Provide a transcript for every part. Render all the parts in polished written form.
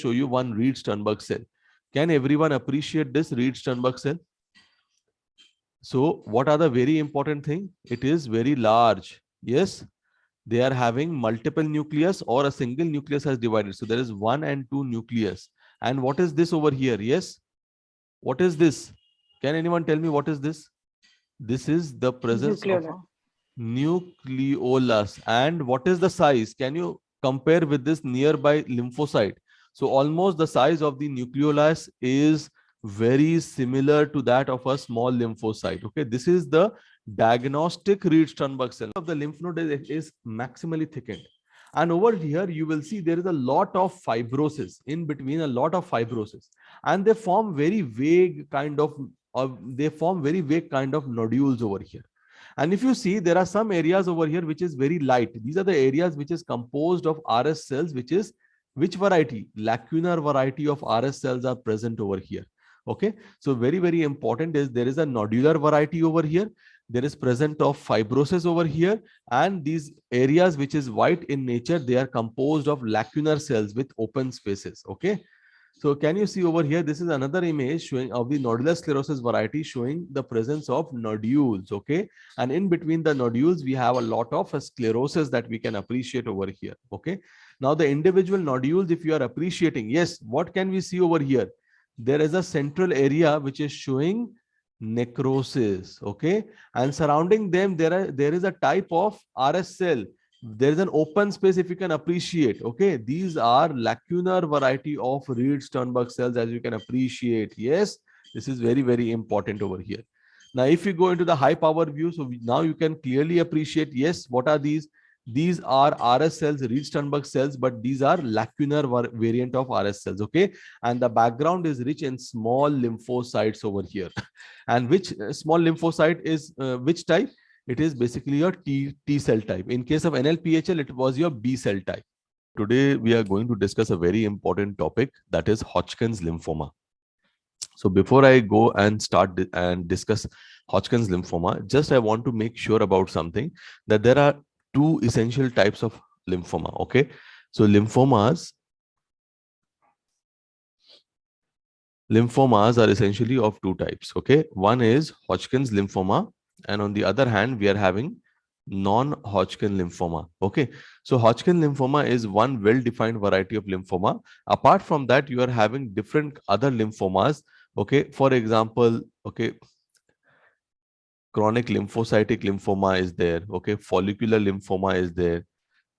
show you one Reed-Sternberg cell. Can everyone appreciate this Reed-Sternberg cell? So what are the very important thing? It is very large. Yes, they are having multiple nucleus or a single nucleus has divided. So there is 1 and 2 nucleus. And what is this over here? Yes. What is this? Can anyone tell me what is this? This is the presence of a nucleolus. And what is the size? Can you compare with this nearby lymphocyte? So almost the size of the nucleolus is very similar to that of a small lymphocyte. Okay, this is the diagnostic Reed-Sternberg cell of the lymph node is maximally thickened. And over here, you will see there is a lot of fibrosis in between, a lot of fibrosis, and they form very vague kind of nodules over here. And if you see, there are some areas over here which is very light. These are the areas which is composed of RS cells, which is which variety? Lacunar variety of RS cells are present over here. Okay, so very, very important is there is a nodular variety over here. There is present of fibrosis over here, and these areas which is white in nature, they are composed of lacunar cells with open spaces. Okay, so can you see over here, this is another image showing of the nodular sclerosis variety showing the presence of nodules. Okay, and in between the nodules we have a lot of sclerosis that we can appreciate over here. Okay, now the individual nodules, if you are appreciating, yes, what can we see over here? There is a central area which is showing necrosis. Okay, and surrounding them there is a type of RS cell. There is an open space, if you can appreciate. Okay, these are lacunar variety of Reed-Sternberg cells, as you can appreciate. Yes, this is very, very important over here. Now if you go into the high power view, so now you can clearly appreciate, yes, what are these? These are RS cells, Reed-Sternberg cells, but these are lacunar variant of RS cells. Okay, and the background is rich in small lymphocytes over here. And which small lymphocyte is which type? It is basically your T cell type. In case of NLPHL, it was your B cell type. Today we are going to discuss a very important topic, that is Hodgkin's lymphoma. So before I go and start and discuss Hodgkin's lymphoma, just I want to make sure about something, that there are two essential types of lymphoma. Okay, so lymphomas are essentially of two types. Okay, one is Hodgkin's lymphoma, and on the other hand we are having non-Hodgkin lymphoma. Okay, so Hodgkin lymphoma is one well-defined variety of lymphoma. Apart from that, you are having different other lymphomas. Okay, for example, okay, chronic lymphocytic lymphoma is there. Okay, follicular lymphoma is there,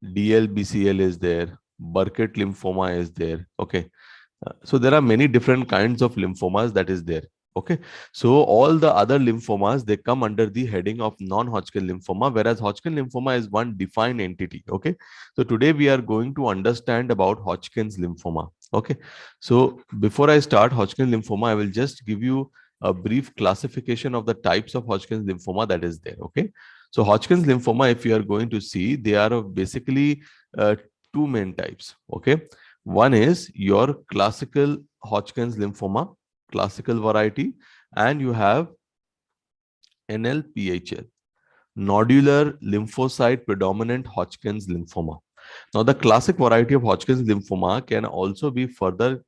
DLBCL is there, Burkitt lymphoma is there. Okay, so there are many different kinds of lymphomas that is there. Okay, so all the other lymphomas, they come under the heading of non-Hodgkin lymphoma, whereas Hodgkin lymphoma is one defined entity. Okay, so today we are going to understand about Hodgkin's lymphoma. Okay, so before I start Hodgkin lymphoma, I will just give you a brief classification of the types of Hodgkin's lymphoma that is there. Okay, so Hodgkin's lymphoma, if you are going to see, they are of basically two main types. Okay, one is your classical Hodgkin's lymphoma, classical variety, and you have NLPHL, nodular lymphocyte predominant Hodgkin's lymphoma. Now the classic variety of Hodgkin's lymphoma can also be further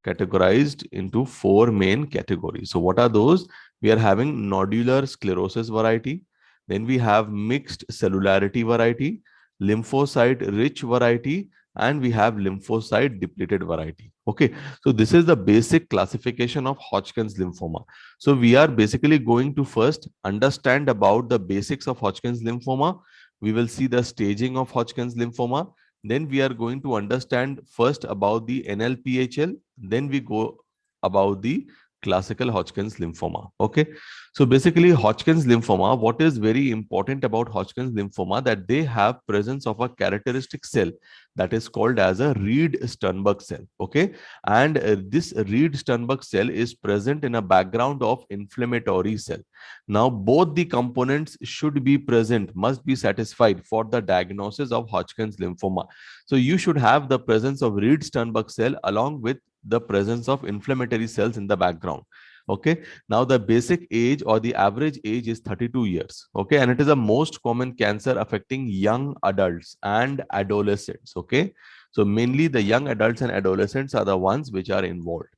categorized into four main categories. So what are those? We are having nodular sclerosis variety, then we have mixed cellularity variety, lymphocyte rich variety, and we have lymphocyte depleted variety. Okay, so this is the basic classification of Hodgkin's lymphoma. So we are basically going to first understand about the basics of Hodgkin's lymphoma. We will see the staging of Hodgkin's lymphoma. Then we are going to understand first about the NLPHL. Then we go about the classical Hodgkin's lymphoma. Okay, so basically Hodgkin's lymphoma, what is very important about Hodgkin's lymphoma, that they have presence of a characteristic cell that is called as a Reed-Sternberg cell. Okay, and this Reed-Sternberg cell is present in a background of inflammatory cell. Now both the components should be present, must be satisfied for the diagnosis of Hodgkin's lymphoma. So you should have the presence of Reed-Sternberg cell along with the presence of inflammatory cells in the background. Okay, now the basic age or the average age is 32 years. Okay, and it is a most common cancer affecting young adults and adolescents. Okay, So mainly the young adults and adolescents are the ones which are involved.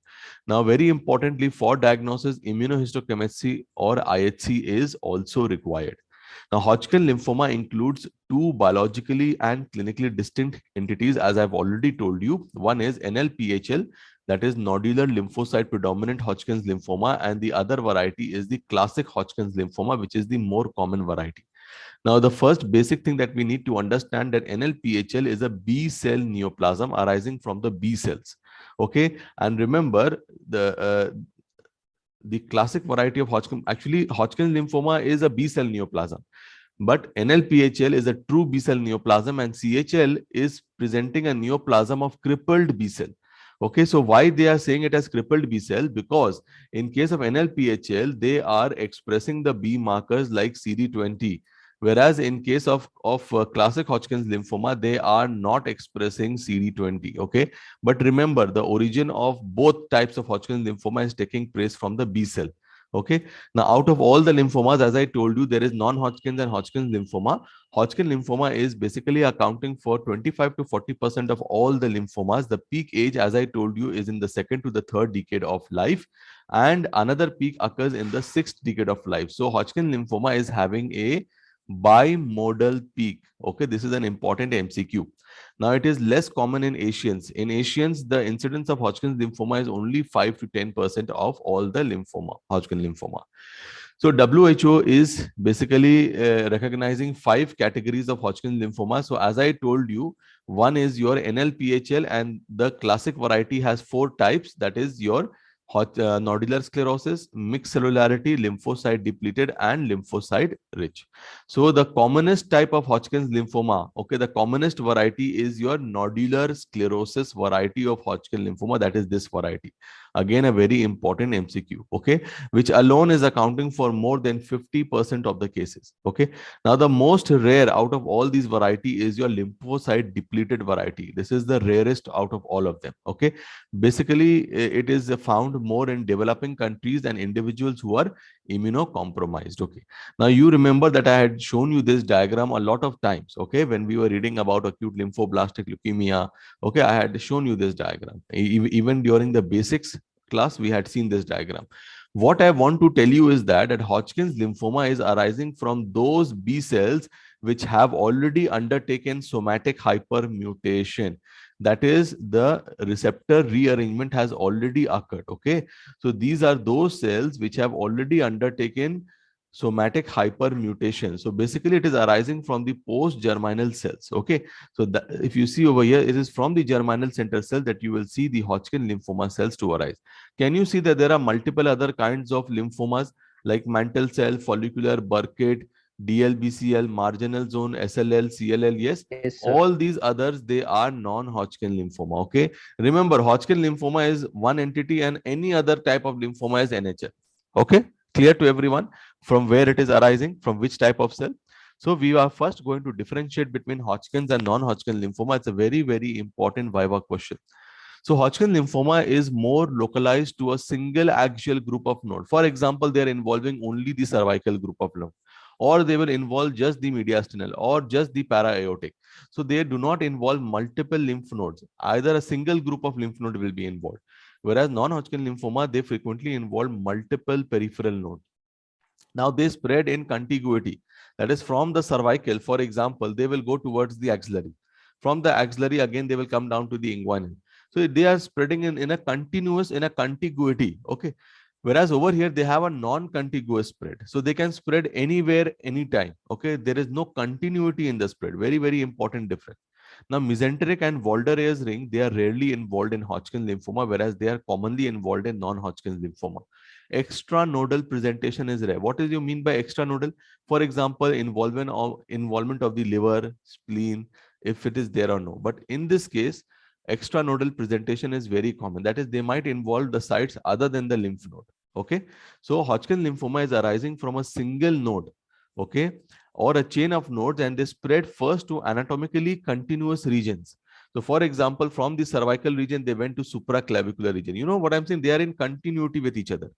Now, very importantly, for diagnosis, immunohistochemistry or IHC is also required. Now, Hodgkin lymphoma includes two biologically and clinically distinct entities, as I've already told you. One is NLPHL, that is nodular lymphocyte predominant Hodgkin's lymphoma, and the other variety is the classic Hodgkin's lymphoma, which is the more common variety. Now, the first basic thing that we need to understand that NLPHL is a B cell neoplasm arising from the B cells. Okay, and remember the classic variety of Hodgkin, actually Hodgkin's lymphoma is a B cell neoplasm. But NLPHL is a true B cell neoplasm, and CHL is presenting a neoplasm of crippled B cell. Okay, so why they are saying it as crippled B cell? Because in case of NLPHL, they are expressing the B markers like CD20. Whereas in case of classic Hodgkin's lymphoma, they are not expressing CD20. Okay, but remember the origin of both types of Hodgkin's lymphoma is taking place from the B cell. Okay, now out of all the lymphomas, as I told you, there is non-Hodgkin's and Hodgkin's lymphoma. Hodgkin lymphoma is basically accounting for 25 to 40% of all the lymphomas. The peak age, as I told you, is in the second to the third decade of life, and another peak occurs in the sixth decade of life. So Hodgkin lymphoma is having a bimodal peak. Okay, this is an important MCQ. Now, it is less common in Asians. In Asians, the incidence of Hodgkin's lymphoma is only 5 to 10% of all the lymphoma, Hodgkin lymphoma. So WHO is basically recognizing 5 categories of Hodgkin lymphoma. So as I told you, one is your NLPHL, and the classic variety has 4 types. That is your nodular sclerosis, mixed cellularity, lymphocyte depleted, and lymphocyte rich. So the commonest type of Hodgkin's lymphoma, okay, the commonest variety is your nodular sclerosis variety of Hodgkin lymphoma. That is this variety. Again, a very important MCQ, okay, which alone is accounting for more than 50% of the cases. Okay, now the most rare out of all these variety is your lymphocyte depleted variety. This is the rarest out of all of them. Okay, basically it is found more in developing countries and individuals who are immunocompromised. Okay, now you remember that I had shown you this diagram a lot of times. Okay, when we were reading about acute lymphoblastic leukemia, okay, I had shown you this diagram. Even during the basics class, we had seen this diagram. What I want to tell you is that Hodgkin's lymphoma is arising from those B cells which have already undertaken somatic hypermutation. That is, the receptor rearrangement has already occurred. Okay, so these are those cells which have already undertaken somatic hypermutation. So basically it is arising from the post-germinal cells. Okay, so if you see over here, it is from the germinal center cell that you will see the Hodgkin lymphoma cells to arise. Can you see that there are multiple other kinds of lymphomas like mantle cell, follicular, Burkitt, DLBCL, marginal zone, SLL, CLL? Yes, Yes, sir. all these others, they are non-Hodgkin lymphoma. Okay, remember Hodgkin lymphoma is one entity and any other type of lymphoma is NHL. Okay, clear to everyone from where it is arising, from which type of cell? So we are first going to differentiate between Hodgkin's and non-Hodgkin lymphoma. It's a very, very important Viva question. So Hodgkin lymphoma is more localized to a single axial group of node. For example, they are involving only the cervical group of lymph, or they will involve just the mediastinal or just the para-aortic. So they do not involve multiple lymph nodes. Either a single group of lymph node will be involved. Whereas non-Hodgkin lymphoma, they frequently involve multiple peripheral nodes. Now they spread in contiguity. That is, from the cervical, for example, they will go towards the axillary. From the axillary, again, they will come down to the inguinal. So they are spreading in a continuous, in a contiguity. Okay. Whereas over here, they have a non-contiguous spread. So they can spread anywhere, anytime. Okay. There is no continuity in the spread. Very, very important difference. Now, mesenteric and Waldereier's ring, they are rarely involved in Hodgkin lymphoma, whereas they are commonly involved in non-Hodgkin lymphoma. Extranodal presentation is rare. What do you mean by extranodal? For example, involvement of the liver, spleen, if it is there or no. But in this case, extranodal presentation is very common. That is, they might involve the sites other than the lymph node. Okay, so Hodgkin lymphoma is arising from a single node. Okay, or a chain of nodes, and they spread first to anatomically continuous regions. So for example, from the cervical region, they went to supraclavicular region. You know what I'm saying? They are in continuity with each other.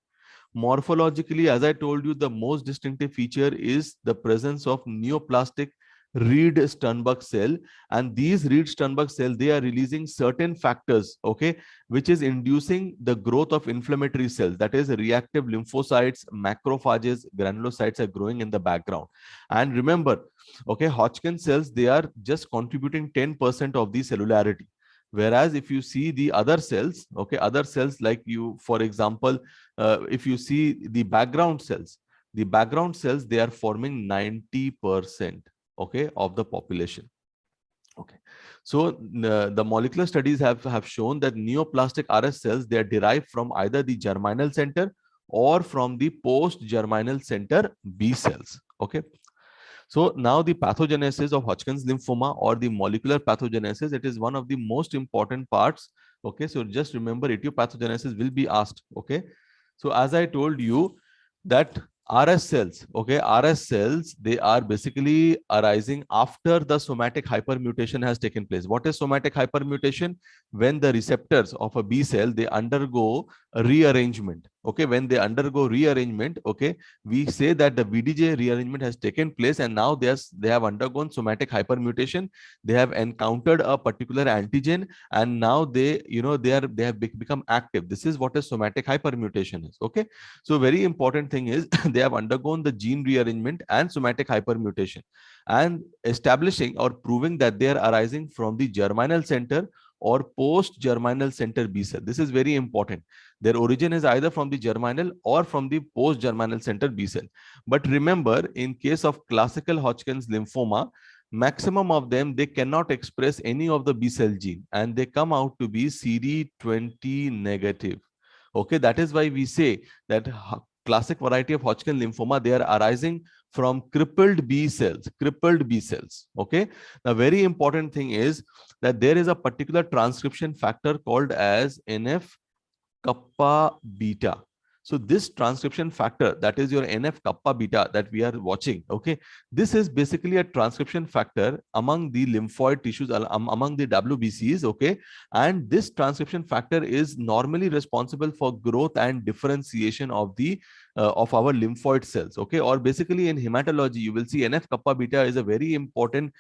Morphologically, as I told you, the most distinctive feature is the presence of neoplastic Reed-Sternberg cell, and these Reed-Sternberg cell, they are releasing certain factors, okay, which is inducing the growth of inflammatory cells. That is, reactive lymphocytes, macrophages, granulocytes are growing in the background. And remember, okay, Hodgkin cells, they are just contributing 10% of the cellularity. Whereas if you see the other cells, okay, other cells like you, for example, if you see the background cells, they are forming 90%, okay, of the population. Okay, so the molecular studies have shown that neoplastic RS cells, they are derived from either the germinal center or from the post germinal center B cells. Okay, so now the pathogenesis of Hodgkin's lymphoma or the molecular pathogenesis, it is one of the most important parts. Okay, so just remember, etiopathogenesis will be asked. Okay, so as I told you that RS cells, okay, RS cells, they are basically arising after the somatic hypermutation has taken place. What is somatic hypermutation? When the receptors of a B cell, they undergo a rearrangement. Okay, when they undergo rearrangement, okay, we say that the VDJ rearrangement has taken place, and now they have undergone somatic hypermutation. They have encountered a particular antigen, and now they have become active. This is what a somatic hypermutation is. Okay, so very important thing is they have undergone the gene rearrangement and somatic hypermutation, and establishing or proving that they are arising from the germinal center or post germinal center B cell. This is very important. Their origin is either from the germinal or from the post germinal center B cell. But remember, in case of classical Hodgkin's lymphoma, maximum of them, they cannot express any of the B cell gene, and they come out to be CD20 negative. Okay, that is why we say that classic variety of Hodgkin lymphoma, they are arising from crippled B cells, Okay, the very important thing is that there is a particular transcription factor called as NF kappa beta. So this transcription factor, that is your NF kappa beta that we are watching, okay, this is basically a transcription factor among the lymphoid tissues, among the WBCs, okay, and this transcription factor is normally responsible for growth and differentiation of the of our lymphoid cells, okay, or basically in hematology, you will see NF kappa beta is a very important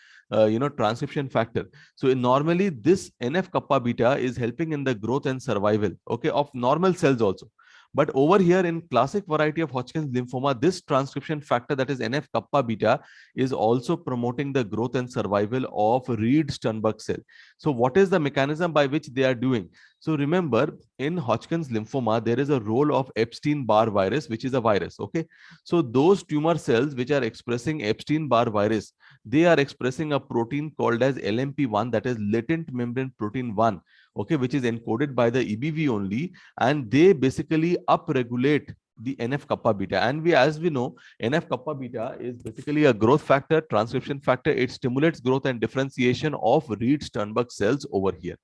transcription factor. So normally this NF kappa beta is helping in the growth and survival, okay, of normal cells also. But over here in classic variety of Hodgkin's lymphoma, this transcription factor, that is NF kappa beta, is also promoting the growth and survival of Reed-Sternberg cell. So what is the mechanism by which they are doing? So remember, in Hodgkin's lymphoma, there is a role of Epstein-Barr virus, which is a virus. Okay, so those tumor cells which are expressing Epstein-Barr virus, they are expressing a protein called as LMP1, that is latent membrane protein 1. Okay, which is encoded by the EBV only, and they basically upregulate the NF kappa beta. And as we know, NF kappa beta is basically a growth factor, transcription factor. It stimulates growth and differentiation of Reed-Sternberg cells over here.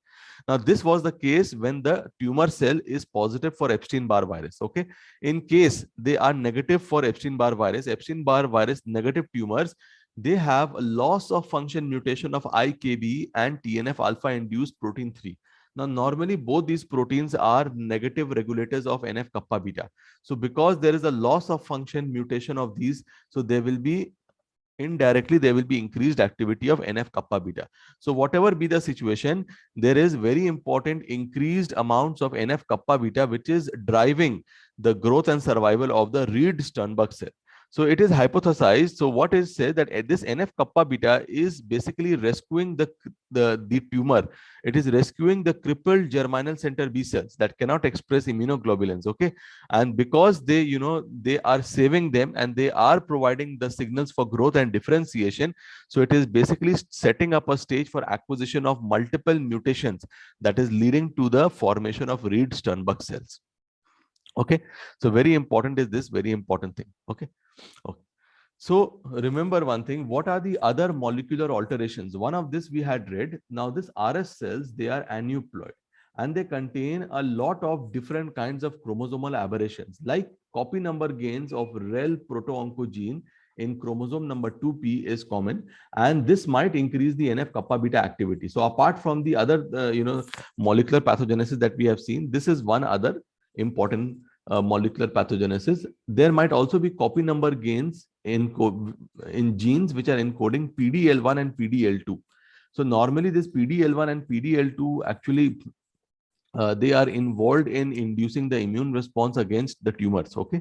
Now, this was the case when the tumor cell is positive for Epstein-Barr virus. Okay, in case they are negative for Epstein-Barr virus negative tumors, they have a loss of function mutation of IKB and TNF alpha induced protein 3. Now, normally both these proteins are negative regulators of NF kappa beta. So because there is a loss of function mutation of these, so there will be indirectly there will be increased activity of NF kappa beta. So whatever be the situation, there is very important increased amounts of NF kappa beta, which is driving the growth and survival of the Reed-Sternberg cell. So it is hypothesized. So what is said that this NF kappa beta is basically rescuing the tumor. It is rescuing the crippled germinal center B cells that cannot express immunoglobulins. Okay, and because they they are saving them and they are providing the signals for growth and differentiation. So it is basically setting up a stage for acquisition of multiple mutations that is leading to the formation of Reed-Sternberg cells. Okay, so very important is this, very important thing. Okay. Okay. So remember one thing, what are the other molecular alterations? One of this we had read. Now this RS cells, they are aneuploid and they contain a lot of different kinds of chromosomal aberrations like copy number gains of rel proto-oncogene in chromosome number 2p is common, and this might increase the NF kappa beta activity. So apart from the other molecular pathogenesis that we have seen, this is one other important molecular pathogenesis. There might also be copy number gains in genes which are encoding PDL1 and PDL2. So normally this PDL1 and PDL2 actually they are involved in inducing the immune response against the tumors. Okay,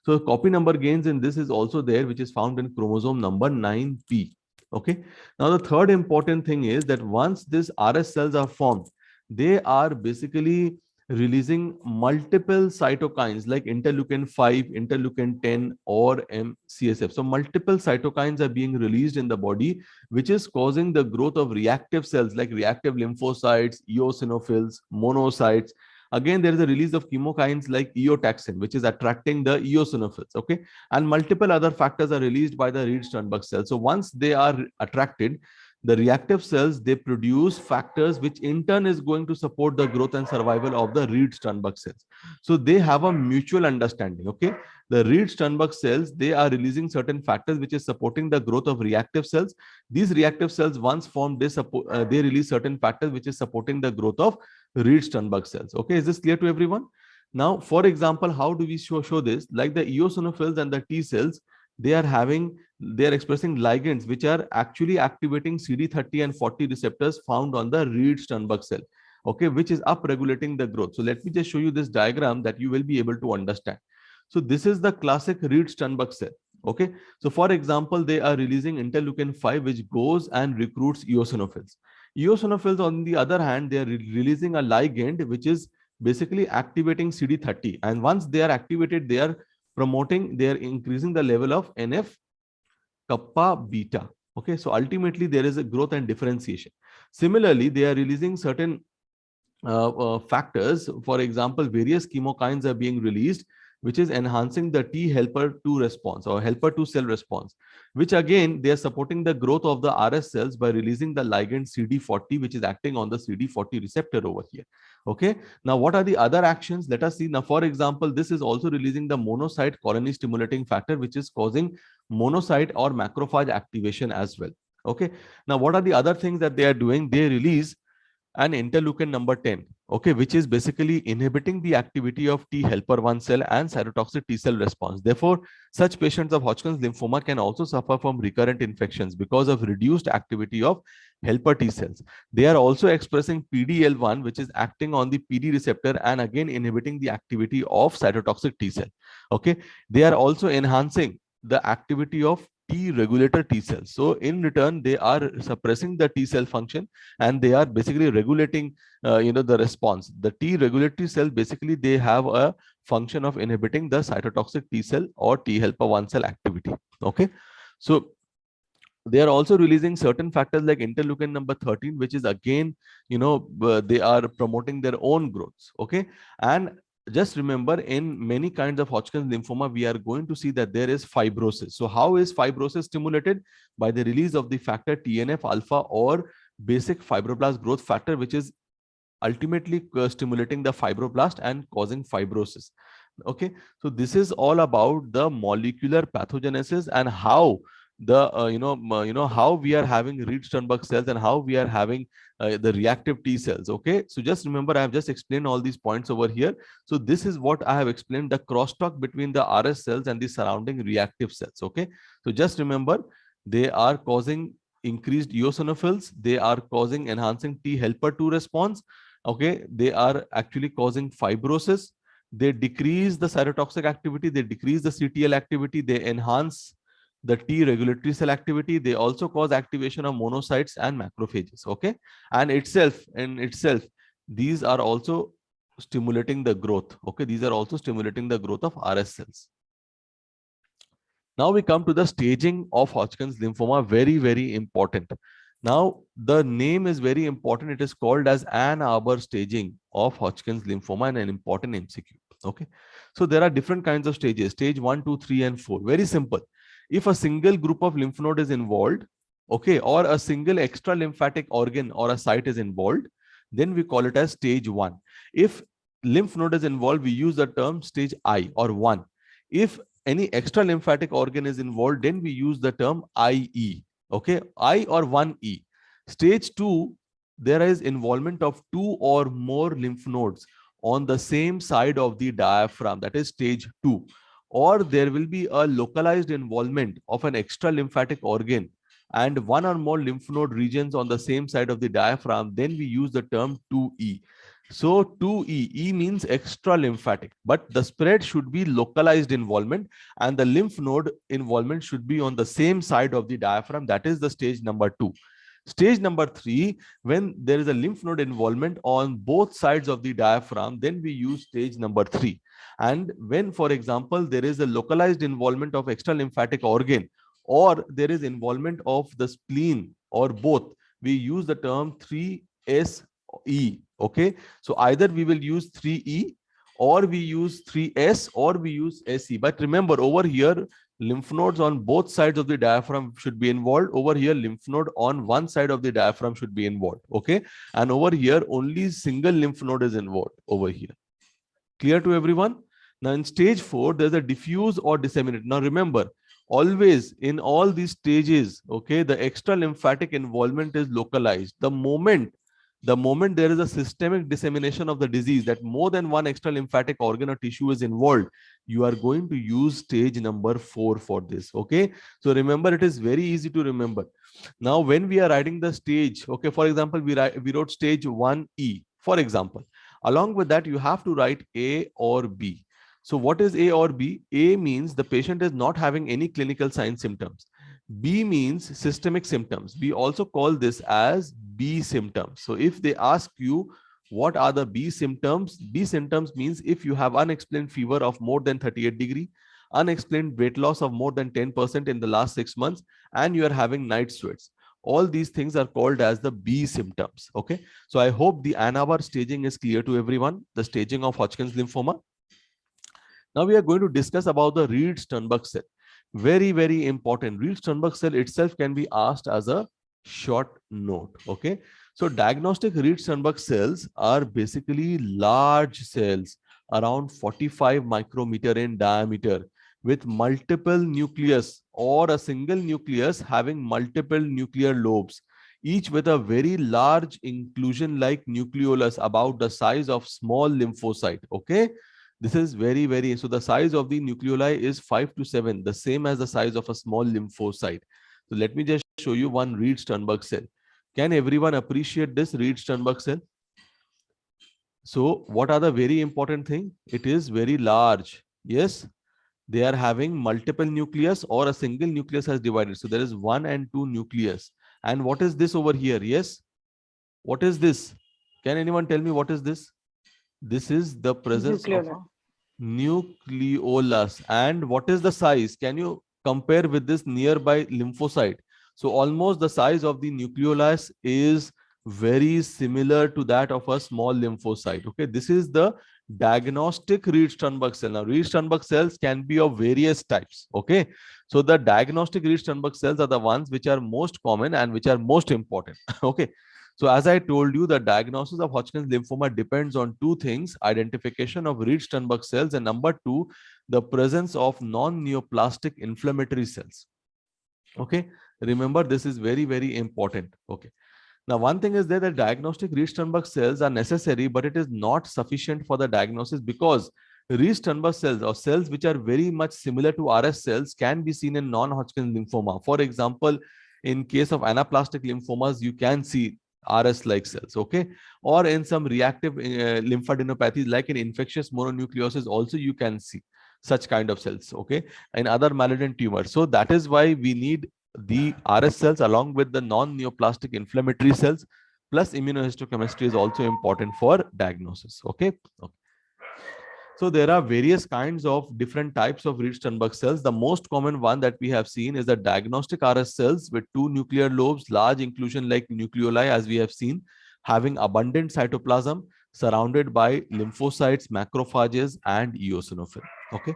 so copy number gains in this is also there, which is found in chromosome number 9p. Okay, now the third important thing is that once these RS cells are formed, they are basically releasing multiple cytokines like interleukin 5, interleukin 10, or MCSF. So multiple cytokines are being released in the body, which is causing the growth of reactive cells like reactive lymphocytes, eosinophils, monocytes. Again, there is a release of chemokines like eotaxin, which is attracting the eosinophils. Okay, and multiple other factors are released by the Reed-Sternberg cells. So once they are attracted, the reactive cells, they produce factors which in turn is going to support the growth and survival of the Reed-Sternberg cells. So they have a mutual understanding. Okay, the Reed-Sternberg cells, they are releasing certain factors which is supporting the growth of reactive cells. These reactive cells, once formed, they release certain factors which is supporting the growth of Reed-Sternberg cells. Okay, is this clear to everyone? Now, for example, how do we show this? Like the eosinophils and the T cells, they are expressing ligands which are actually activating CD30 and 40 receptors found on the Reed-Sternberg cell. Okay, which is upregulating the growth. So let me just show you this diagram that you will be able to understand. So this is the classic Reed-Sternberg cell. Okay, so for example, they are releasing interleukin 5, which goes and recruits eosinophils. Eosinophils, on the other hand, they are releasing a ligand which is basically activating CD30. And once they are activated, they are increasing the level of NF kappa beta. Okay, so ultimately there is a growth and differentiation. Similarly, they are releasing certain factors. For example, various chemokines are being released, which is enhancing the T helper 2 response or helper 2 cell response, which again, they are supporting the growth of the RS cells by releasing the ligand CD40, which is acting on the CD40 receptor over here. Okay, now what are the other actions? Let us see. Now, for example, this is also releasing the monocyte colony stimulating factor, which is causing monocyte or macrophage activation as well. Okay, now what are the other things that they are doing? They release and interleukin number 10, okay, which is basically inhibiting the activity of T helper 1 cell and cytotoxic T cell response. Therefore, such patients of Hodgkin's lymphoma can also suffer from recurrent infections because of reduced activity of helper T cells. They are also expressing PDL1, which is acting on the PD receptor and again inhibiting the activity of cytotoxic T cell. Okay, they are also enhancing the activity of T regulator T cells. So in return, they are suppressing the T cell function and they are basically regulating the response. The T regulatory cell, basically they have a function of inhibiting the cytotoxic T cell or T helper 1 cell activity. Okay, so they are also releasing certain factors like interleukin number 13, which is again, they are promoting their own growths. Okay, and just remember, in many kinds of Hodgkin's lymphoma, we are going to see that there is fibrosis. So how is fibrosis stimulated? By the release of the factor TNF alpha or basic fibroblast growth factor, which is ultimately stimulating the fibroblast and causing fibrosis. Okay, so this is all about the molecular pathogenesis and how how we are having Reed-Sternberg cells and how we are having the reactive T cells. Okay, so just remember, I have just explained all these points over here. So this is what I have explained, the crosstalk between the RS cells and the surrounding reactive cells. Okay, so just remember, they are causing increased eosinophils, they are causing enhancing T helper 2 response. Okay, they are actually causing fibrosis, they decrease the cytotoxic activity, they decrease the CTL activity, they enhance the T regulatory cell activity, they also cause activation of monocytes and macrophages. Okay, and in itself, these are also stimulating the growth. Okay, these are also stimulating the growth of RS cells. Now we come to the staging of Hodgkin's lymphoma, very, very important. Now, the name is very important. It is called as Ann Arbor staging of Hodgkin's lymphoma and an important MCQ. Okay, so there are different kinds of stages, stage 1, 2, 3, and 4. Very simple. If a single group of lymph node is involved, okay, or a single extra lymphatic organ or a site is involved, then we call it as stage 1. If lymph node is involved, we use the term stage I or 1. If any extra lymphatic organ is involved, then we use the term IE. Okay, I or 1E. Stage 2, there is involvement of 2 or more lymph nodes on the same side of the diaphragm, that is stage 2, or there will be a localized involvement of an extra lymphatic organ and one or more lymph node regions on the same side of the diaphragm, then we use the term 2E. So 2E, E means extra lymphatic, but the spread should be localized involvement and the lymph node involvement should be on the same side of the diaphragm. That is the stage number 2. Stage number 3, when there is a lymph node involvement on both sides of the diaphragm, then we use stage number 3. And when, for example, there is a localized involvement of extra lymphatic organ or there is involvement of the spleen or both, we use the term 3SE. Okay, so either we will use 3E or we use 3S or we use SE. But remember, over here, lymph nodes on both sides of the diaphragm should be involved. Over here, lymph node on one side of the diaphragm should be involved. Okay, and over here, only single lymph node is involved over here. Clear to everyone? Now in stage 4, there's a diffuse or disseminate. Now remember, always in all these stages, okay, the extra lymphatic involvement is localized. The moment there is a systemic dissemination of the disease, that more than one extra lymphatic organ or tissue is involved, you are going to use stage number 4 for this. Okay, so remember, it is very easy to remember. Now when we are writing the stage, okay, for example, we wrote stage 1E, for example. Along with that, you have to write A or B. So what is A or B? A means the patient is not having any clinical sign symptoms. B means systemic symptoms. We also call this as B symptoms. So if they ask you what are the B symptoms means if you have unexplained fever of more than 38 degree, unexplained weight loss of more than 10% in the last 6 months, and you are having night sweats. All these things are called as the B symptoms. Okay, so I hope the ANAVAR staging is clear to everyone, the staging of Hodgkin's lymphoma. Now we are going to discuss about the REED-STERNBERG cell. Very, very important. REED-STERNBERG cell itself can be asked as a short note. Okay, so diagnostic REED-STERNBERG cells are basically large cells around 45 micrometer in diameter with multiple nucleus or a single nucleus having multiple nuclear lobes, each with a very large inclusion like nucleolus about the size of small lymphocyte. Okay, this is very, very, so the size of the nucleoli is 5 to 7, the same as the size of a small lymphocyte. So let me just show you one REED-STERNBERG cell. Can everyone appreciate this REED-STERNBERG cell? So what are the very important thing? It is very large. Yes, they are having multiple nucleus or a single nucleus has divided. So there is 1 and 2 nucleus. And what is this over here? Yes, what is this? Can anyone tell me what is this? This is the presence of nucleolus. And what is the size? Can you compare with this nearby lymphocyte? So almost the size of the nucleolus is very similar to that of a small lymphocyte. Okay, this is the diagnostic REED-STERNBERG cell. Now REED-STERNBERG cells can be of various types. Okay, so the diagnostic REED-STERNBERG cells are the ones which are most common and which are most important. Okay, so as I told you, the diagnosis of Hodgkin's lymphoma depends on two things: identification of REED-STERNBERG cells, and number 2, the presence of non-neoplastic inflammatory cells. Okay, remember, this is very, very important. Okay, now one thing is that the diagnostic REED-STERNBERG cells are necessary, but it is not sufficient for the diagnosis, because REED-STERNBERG cells or cells which are very much similar to RS cells can be seen in non-Hodgkin's lymphoma. For example, in case of anaplastic lymphomas, you can see RS-like cells, okay, or in some reactive lymphadenopathies like in infectious mononucleosis also you can see such kind of cells, okay, in other malignant tumors. So that is why we need the RS cells along with the non-neoplastic inflammatory cells, plus immunohistochemistry is also important for diagnosis. Okay, okay. So there are various kinds of different types of REED-STERNBERG cells. The most common one that we have seen is the diagnostic RS cells with 2 nuclear lobes, large inclusion like nucleoli, as we have seen, having abundant cytoplasm, surrounded by lymphocytes, macrophages, and eosinophil. Okay.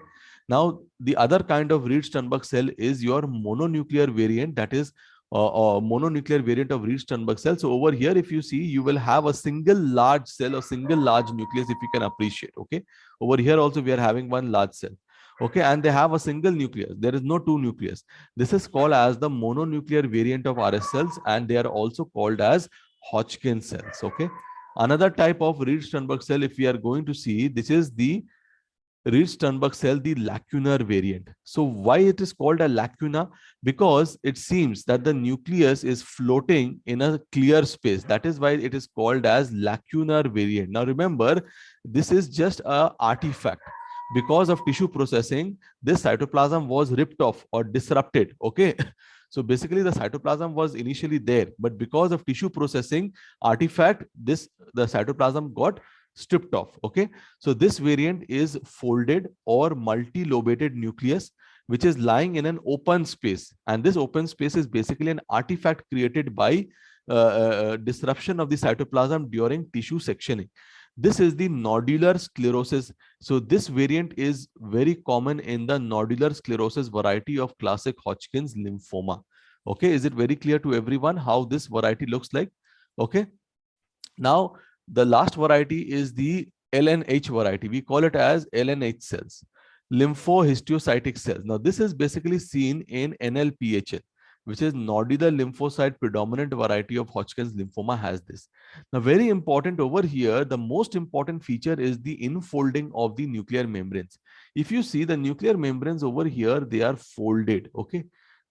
Now, the other kind of REED-STERNBERG cell is your mononuclear variant, that is mononuclear variant of REED-STERNBERG cell. So over here, if you see, you will have a single large cell or single large nucleus, if you can appreciate. Okay, over here also we are having one large cell. Okay, and they have a single nucleus. There is no 2 nucleus. This is called as the mononuclear variant of RS cells, and they are also called as Hodgkin cells. Okay, Another type of Reed-Sternberg cell, if we are going to see, this is the Reed-Sternberg cell, the lacunar variant. So why it is called a lacuna? Because it seems that the nucleus is floating in a clear space. That is why it is called as lacunar variant. Now remember, this is just a artifact. Because of tissue processing, this cytoplasm was ripped off or disrupted. Okay. So basically the cytoplasm was initially there, but because of tissue processing artifact, the cytoplasm got stripped off. Okay. So this variant is folded or multilobated nucleus, which is lying in an open space. And this open space is basically an artifact created by disruption of the cytoplasm during tissue sectioning. This is the nodular sclerosis. So this variant is very common in the nodular sclerosis variety of classic Hodgkin's lymphoma. Okay, is it very clear to everyone how this variety looks like? Okay. Now, the last variety is the LNH variety. We call it as LNH cells, lymphohistiocytic cells. Now, this is basically seen in NLPHL, which is nodular lymphocyte predominant variety of Hodgkin's lymphoma has this. Now, very important over here, the most important feature is the infolding of the nuclear membranes. If you see the nuclear membranes over here, they are folded, okay?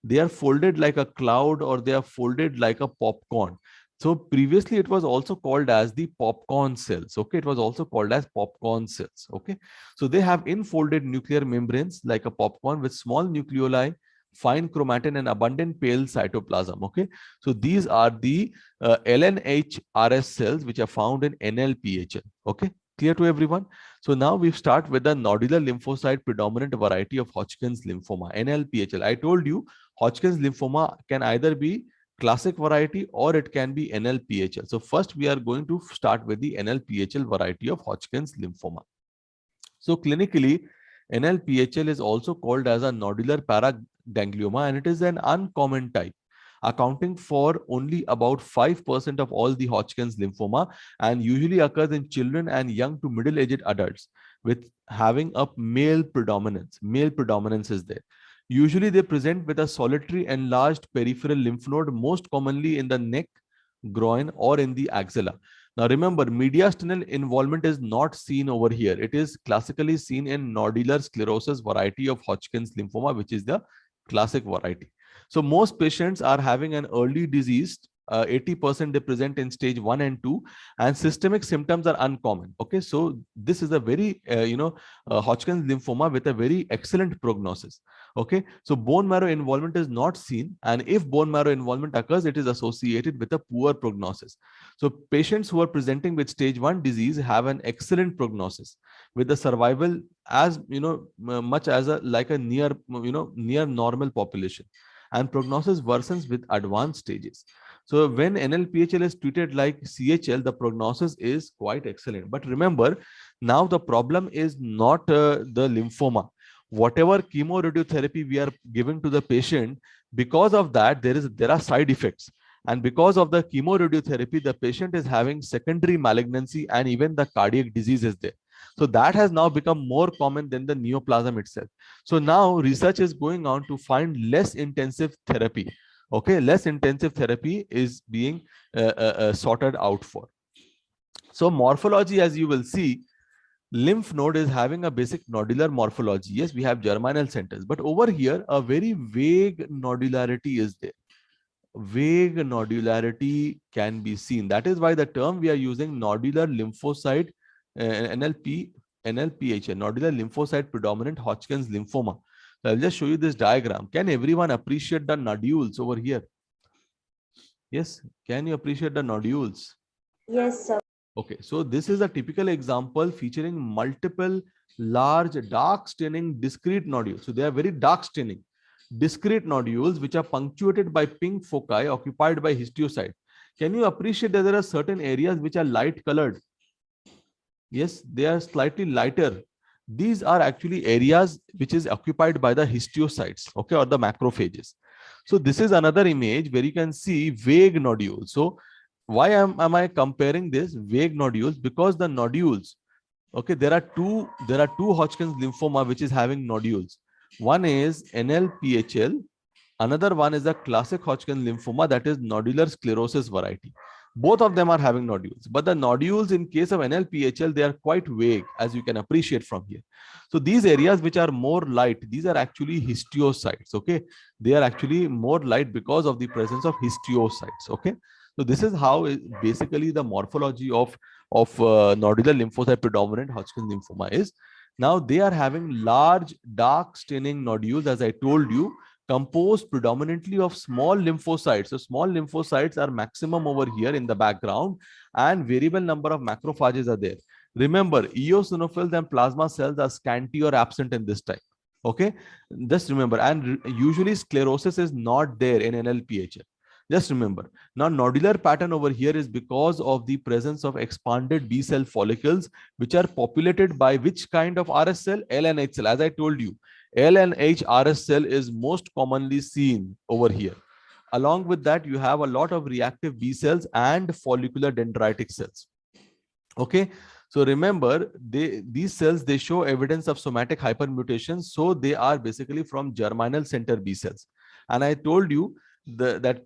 They are folded like a cloud or they are folded like a popcorn. So previously it was also called as the popcorn cells. Okay, it was also called as popcorn cells. Okay, so they have infolded nuclear membranes like a popcorn with small nucleoli, fine chromatin, and abundant pale cytoplasm. Okay, so these are the LNHRS cells which are found in NLPHL. Okay, clear to everyone? So now we start with the nodular lymphocyte predominant variety of Hodgkin's lymphoma, NLPHL. I told you Hodgkin's lymphoma can either be classic variety or it can be NLPHL. So first we are going to start with the NLPHL variety of Hodgkin's lymphoma. So clinically, NLPHL is also called as a nodular paraganglioma and it is an uncommon type, accounting for only about 5% of all the Hodgkin's lymphoma and usually occurs in children and young to middle-aged adults with having a male predominance. Male predominance is there. Usually they present with a solitary enlarged peripheral lymph node, most commonly in the neck, groin, or in the axilla. Now remember, mediastinal involvement is not seen over here. It is classically seen in nodular sclerosis variety of Hodgkin's lymphoma, which is the classic variety. So most patients are having an early disease. 80% they present in stage 1 and 2, and systemic symptoms are uncommon. Okay, so this is a very Hodgkin's lymphoma with a very excellent prognosis. Okay, so bone marrow involvement is not seen, and if bone marrow involvement occurs, it is associated with a poor prognosis. So patients who are presenting with stage 1 disease have an excellent prognosis with the survival as much as like a near normal population, and prognosis worsens with advanced stages. So when NLPHL is treated like CHL, the prognosis is quite excellent. But remember, now the problem is not the lymphoma. Whatever chemoradiotherapy we are giving to the patient, because of that, there are side effects. And because of the chemoradiotherapy, the patient is having secondary malignancy and even the cardiac disease is there. So that has now become more common than the neoplasm itself. So now research is going on to find less intensive therapy. Okay, less intensive therapy is being sorted out for. So morphology, as you will see, lymph node is having a basic nodular morphology. Yes, we have germinal centers, but over here a very vague nodularity is there. Vague nodularity can be seen. That is why the term we are using, nodular lymphocyte, NLPHL, nodular lymphocyte predominant Hodgkin's lymphoma. So I'll just show you this diagram. Can everyone appreciate the nodules over here? Yes, can you appreciate the nodules? Yes, sir. Okay, so this is a typical example featuring multiple large dark staining discrete nodules. So they are very dark staining discrete nodules which are punctuated by pink foci occupied by histiocyte. Can you appreciate that there are certain areas which are light colored? Yes, they are slightly lighter. These are actually areas which is occupied by the histiocytes, okay, or the macrophages. So this is another image where you can see vague nodules. So why am I comparing this vague nodules? Because the nodules, okay, there are two Hodgkin's lymphoma which is having nodules. One is NLPHL, another one is a classic Hodgkin lymphoma, that is nodular sclerosis variety. Both of them are having nodules, but the nodules in case of NLPHL, they are quite vague, as you can appreciate from here. So these areas which are more light, these are actually histiocytes. Okay, they are actually more light because of the presence of histiocytes. Okay, so this is how basically the morphology of nodular lymphocyte predominant Hodgkin lymphoma is. Now they are having large dark staining nodules, as I told you, composed predominantly of small lymphocytes. So small lymphocytes are maximum over here in the background, and variable number of macrophages are there. Remember, eosinophils and plasma cells are scanty or absent in this type. Okay, just remember, and usually sclerosis is not there in NLPHL. Just remember. Now, nodular pattern over here is because of the presence of expanded B cell follicles, which are populated by which kind of RS cell? LNH cell. As I told you, LNH RS cell is most commonly seen over here. Along with that, you have a lot of reactive B cells and follicular dendritic cells. Okay, so remember, these cells, they show evidence of somatic hypermutation, so they are basically from germinal center B cells. And I told you that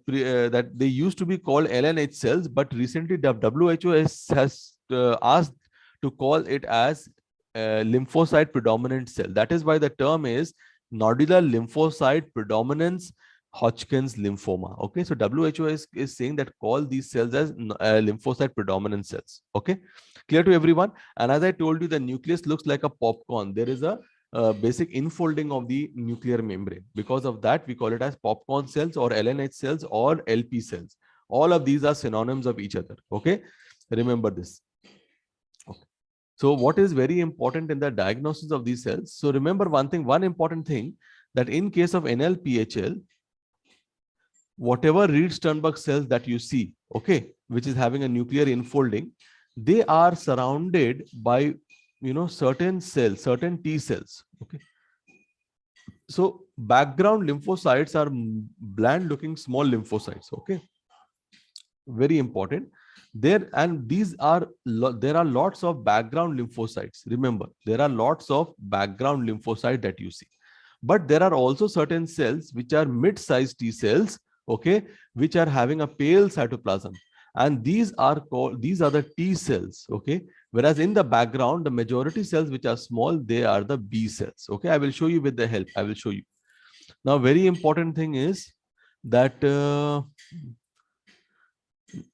they used to be called LNH cells, but recently the WHO has asked to call it as lymphocyte predominant cell. That is why the term is nodular lymphocyte predominance Hodgkin's lymphoma. Okay, so WHO is saying that call these cells as lymphocyte predominant cells. Okay, clear to everyone? And as I told you, the nucleus looks like a popcorn. There is a basic infolding of the nuclear membrane. Because of that, we call it as popcorn cells or LNH cells or LP cells. All of these are synonyms of each other. Okay, remember this. Okay. So what is very important in the diagnosis of these cells? So remember one important thing, that in case of NLPHL, whatever Reed-Sternberg cells that you see, okay, which is having a nuclear infolding, they are surrounded by, certain cells, certain T cells. Okay, so background lymphocytes are bland looking small lymphocytes. Okay, very important there. And there are lots of background lymphocytes. Remember, there are lots of background lymphocytes that you see, but there are also certain cells which are mid-sized T cells, okay, which are having a pale cytoplasm, and these are the T cells. Okay, whereas in the background, the majority cells which are small, they are the B cells. Okay, I will show you with the help. I will show you. Now, very important thing is that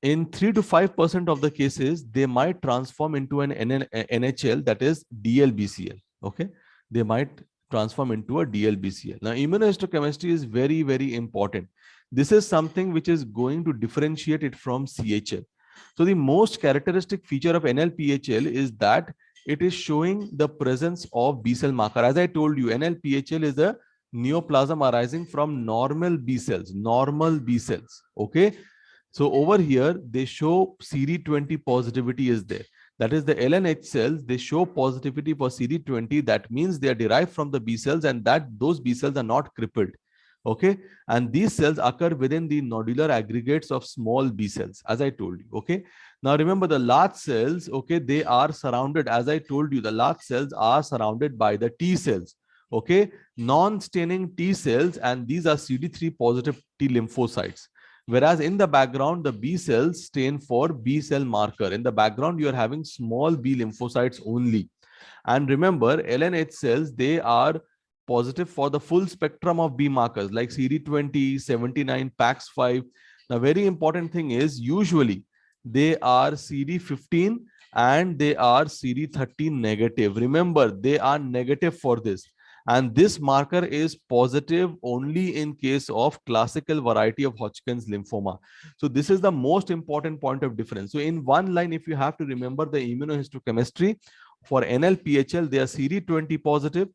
in 3 to 5% of the cases, they might transform into an NHL, that is DLBCL. Okay, they might transform into a DLBCL. Now, immunohistochemistry is very, very important. This is something which is going to differentiate it from CHL. So the most characteristic feature of NLPHL is that it is showing the presence of B cell marker. As I told you, NLPHL is a neoplasm arising from normal B cells, okay. So over here, they show CD20 positivity is there. That is the LNH cells, they show positivity for CD20. That means they are derived from the B cells, and that those B cells are not crippled. Okay, and these cells occur within the nodular aggregates of small B cells, as I told you. Okay, now remember the large cells, okay, they are surrounded, as I told you, the large cells are surrounded by the T cells. Okay, non-staining T cells, and these are CD3 positive T lymphocytes. Whereas in the background, the B cells stain for B cell marker. In the background, you are having small B lymphocytes only. And remember, LNH cells, they are positive for the full spectrum of B markers like CD20, 79, PAX5. Now, very important thing is usually they are CD15 and they are CD13 negative. Remember, they are negative for this. And this marker is positive only in case of classical variety of Hodgkin's lymphoma. So this is the most important point of difference. So in one line, if you have to remember the immunohistochemistry, for NLPHL, they are CD20 positive,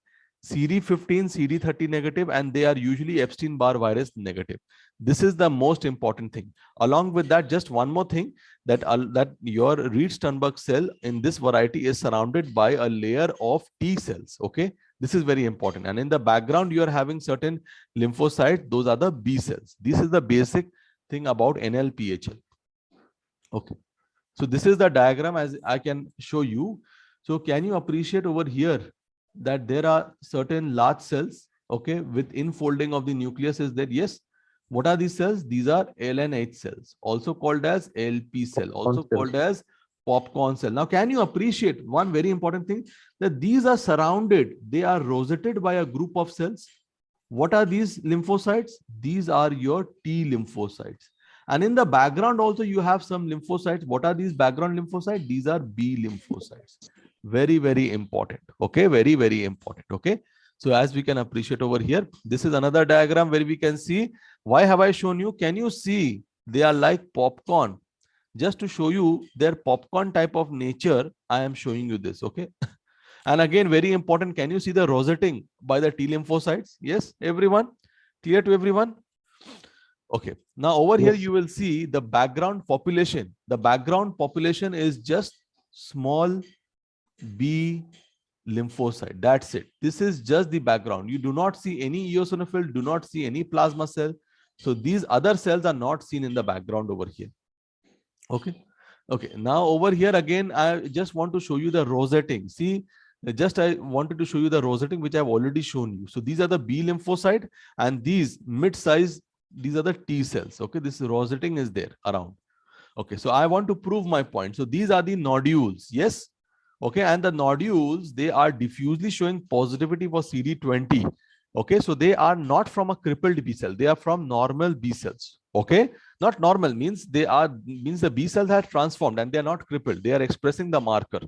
CD15, CD30 negative, and they are usually Epstein-Barr virus negative. This is the most important thing. Along with that, just one more thing, that your Reed-Sternberg cell in this variety is surrounded by a layer of T cells. Okay, this is very important. And in the background, you are having certain lymphocytes. Those are the B cells. This is the basic thing about NLPHL. Okay, so this is the diagram as I can show you. So can you appreciate over here that there are certain large cells, okay, with infolding of the nucleus is there? Yes. What are these cells? These are LNH cells, also called as LP cell, also called as popcorn cell. Now, can you appreciate one very important thing, that these are surrounded, they are roseted by a group of cells. What are these lymphocytes? These are your T lymphocytes. And in the background also you have some lymphocytes. What are these background lymphocytes? These are B lymphocytes. Very, very important. Okay, very, very important. Okay. So as we can appreciate over here, this is another diagram where we can see, why have I shown you? Can you see they are like popcorn? Just to show you their popcorn type of nature, I am showing you this. Okay. And again, very important, can you see the rosetting by the T lymphocytes? Yes, everyone? Clear to everyone? Okay. Now over here, you will see the background population. The background population is just small B lymphocyte. That's it. This is just the background. You do not see any eosinophil, do not see any plasma cell. So these other cells are not seen in the background over here. Okay. Okay. Now over here again, I just want to show you the rosetting. See, just I wanted to show you the rosetting, which I've already shown you. So these are the B lymphocyte, and these mid-size, these are the T cells. Okay. This rosetting is there around. Okay. So I want to prove my point. So these are the nodules. Yes. Okay. And the nodules, they are diffusely showing positivity for CD20. Okay. So they are not from a crippled B cell. They are from normal B cells. Okay. Not normal means means the B cells have transformed and they are not crippled. They are expressing the marker.